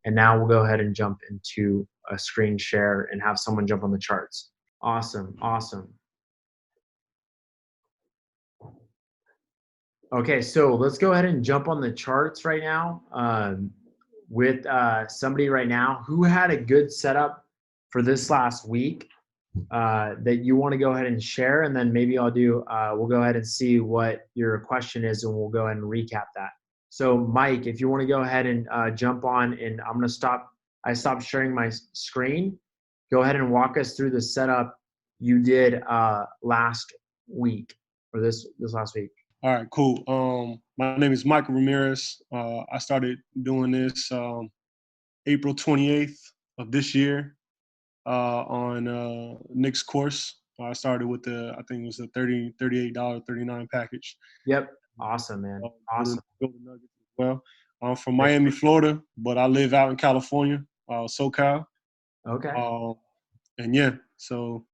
And now we'll go ahead and jump into a screen share and have someone jump on the charts. Awesome, awesome. Okay, so let's go ahead and jump on the charts right now with somebody right now who had a good setup for this last week that you want to go ahead and share, and then maybe we'll go ahead and see what your question is, and we'll go ahead and recap that. So Mike, if you want to go ahead and jump on, and I'm going to I stopped sharing my screen. Go ahead and walk us through the setup you did last week, or this last week. All right, cool. My name is Michael Ramirez. I started doing this April 28th of this year on Nick's course. I started with I think it was a $38.39 package. Yep. Awesome, man. Awesome. Well, I'm from Miami, Florida, but I live out in California, SoCal. Okay. And yeah, so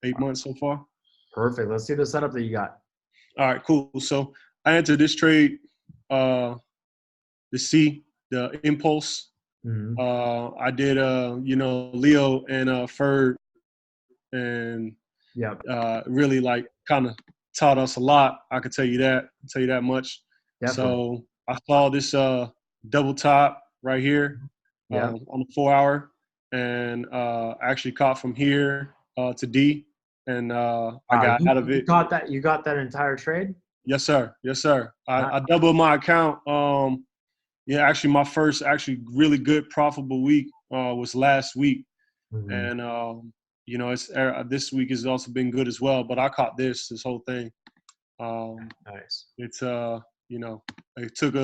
8 months so far. Perfect. Let's see the setup that you got. All right, cool. So I entered this trade to see the impulse. Mm-hmm. I did, Leo and Ferg, and really like kind of taught us a lot. I could tell you that much. Definitely. So I saw this double top right here on the 4 hour, and I actually caught from here to D, and I got out of it. You got that entire trade? Yes, sir. Yes, sir. I doubled my account. Actually, my first really good profitable week was last week, and it's this week has also been good as well. But I caught this whole thing. Nice. It's it took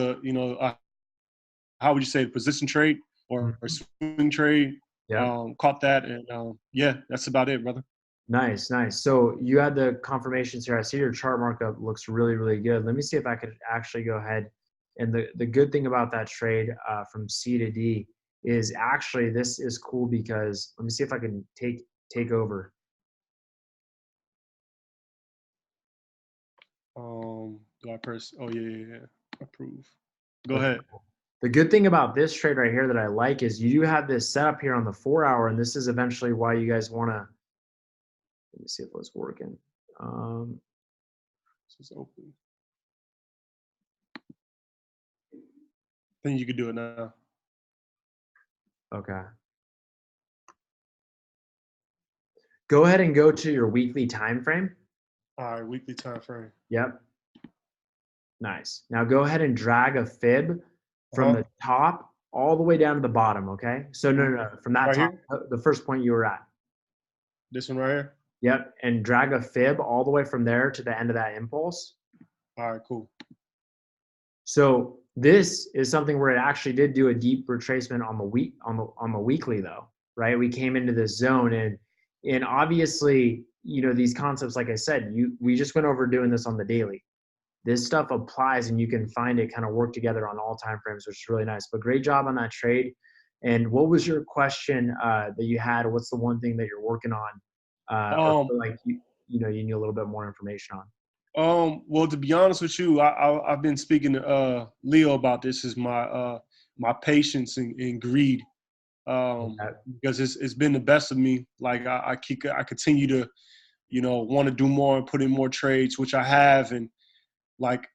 how would you say, position trade or swing trade? Yeah. Caught that, and that's about it, brother. Nice, nice. So you had the confirmations here. I see your chart markup looks really, really good. Let me see if I could actually go ahead. And the good thing about that trade from C to D is actually this is cool because let me see if I can take over. Do I press? Oh yeah. Approve. Go ahead. The good thing about this trade right here that I like is you do have this setup here on the 4 hour, and this is eventually why you guys want to. Let me see if it's working. This is open. I think you could do it now. Okay. Go ahead and go to your weekly time frame. All right, weekly time frame. Yep. Nice. Now go ahead and drag a fib from the top all the way down to the bottom, okay? So no, from that top, the first point you were at. This one right here? Yep, and drag a fib all the way from there to the end of that impulse. All right, cool. So this is something where it actually did do a deep retracement on the weekly though, right? We came into this zone and obviously, these concepts, like I said, we just went over doing this on the daily. This stuff applies and you can find it kind of work together on all time frames, which is really nice. But great job on that trade. And what was your question that you had? What's the one thing that you're working on? Or like you need a little bit more information on? Well, to be honest with you, I've been speaking to Leo about this. Is my patience and greed, because it's been the best of me. Like I continue to, want to do more and put in more trades, which I have, and like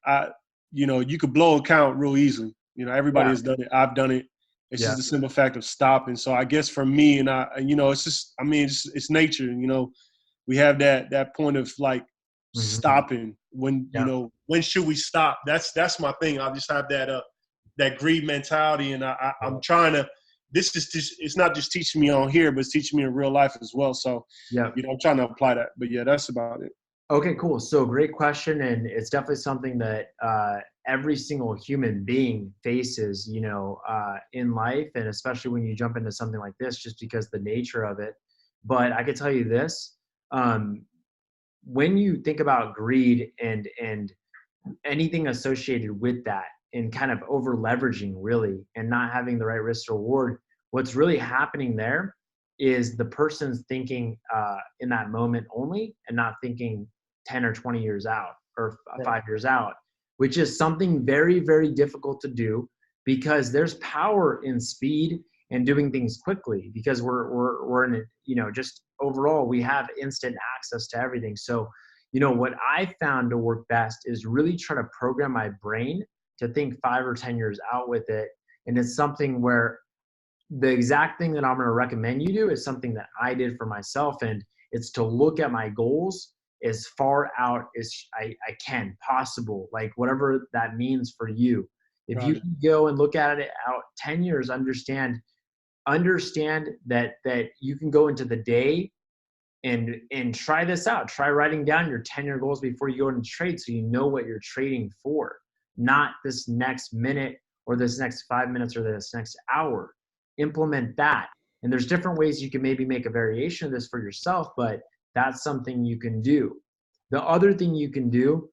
you could blow account real easily. Everybody has done it. I've done it. It's just the simple fact of stopping. So I guess for me, and it's just, it's nature. We have that point of like stopping when when should we stop? That's my thing. I just have that greed mentality, and I'm trying to. This is just, it's not just teaching me on here, but it's teaching me in real life as well. So I'm trying to apply that. But that's about it. Okay, cool. So great question, and it's definitely something that every single human being faces, in life, and especially when you jump into something like this, just because the nature of it. But I could tell you this: when you think about greed and anything associated with that, and kind of over leveraging, really, and not having the right risk to reward, what's really happening there is the person's thinking in that moment only, and not thinking 10 or 20 years out or 5 years out, which is something very, very difficult to do because there's power in speed and doing things quickly, because we're in it, you know, just overall, we have instant access to everything. So, you know, what I found to work best is really try to program my brain to think 5 or 10 years out with it. And it's something where the exact thing that I'm going to recommend you do is something that I did for myself. And it's to look at my goals as far out as I can possible, like whatever that means for you. If you Got it. can go and look at it out 10 years, understand that you can go into the day and try this out. Try writing down your 10-year goals before you go into trade, so you know what you're trading for, not this next minute or this next 5 minutes or this next hour. Implement that. And there's different ways you can maybe make a variation of this for yourself, but that's something you can do. The other thing you can do,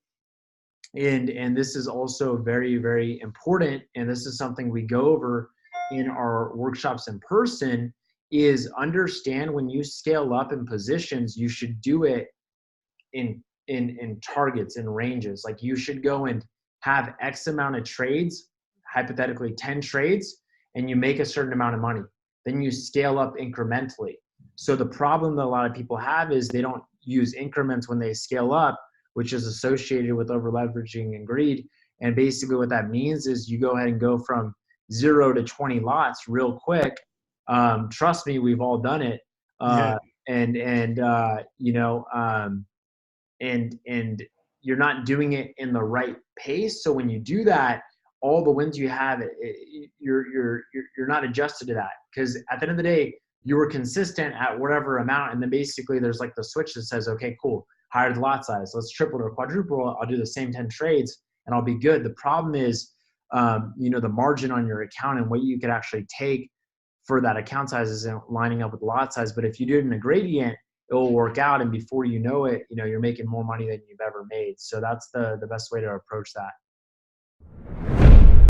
and this is also very, very important, and this is something we go over in our workshops in person, is understand when you scale up in positions, you should do it in targets and ranges. Like you should go and have X amount of trades, hypothetically 10 trades, and you make a certain amount of money. Then you scale up incrementally. So the problem that a lot of people have is they don't use increments when they scale up, which is associated with over leveraging and greed. And basically what that means is you go ahead and go from 0 to 20 lots real quick. Trust me, we've all done it. Yeah. You know, and you're not doing it in the right pace. So when you do that, all the wins you have, you're not adjusted to that, because at the end of the day, you were consistent at whatever amount, and then basically there's like the switch that says, okay, cool, higher the lot size, let's triple or quadruple. I'll do the same 10 trades and I'll be good. The problem is, you know, the margin on your account and what you could actually take for that account size isn't lining up with the lot size. But if you do it in a gradient, it will work out, and before you know it, you know, you're making more money than you've ever made. So that's the best way to approach that.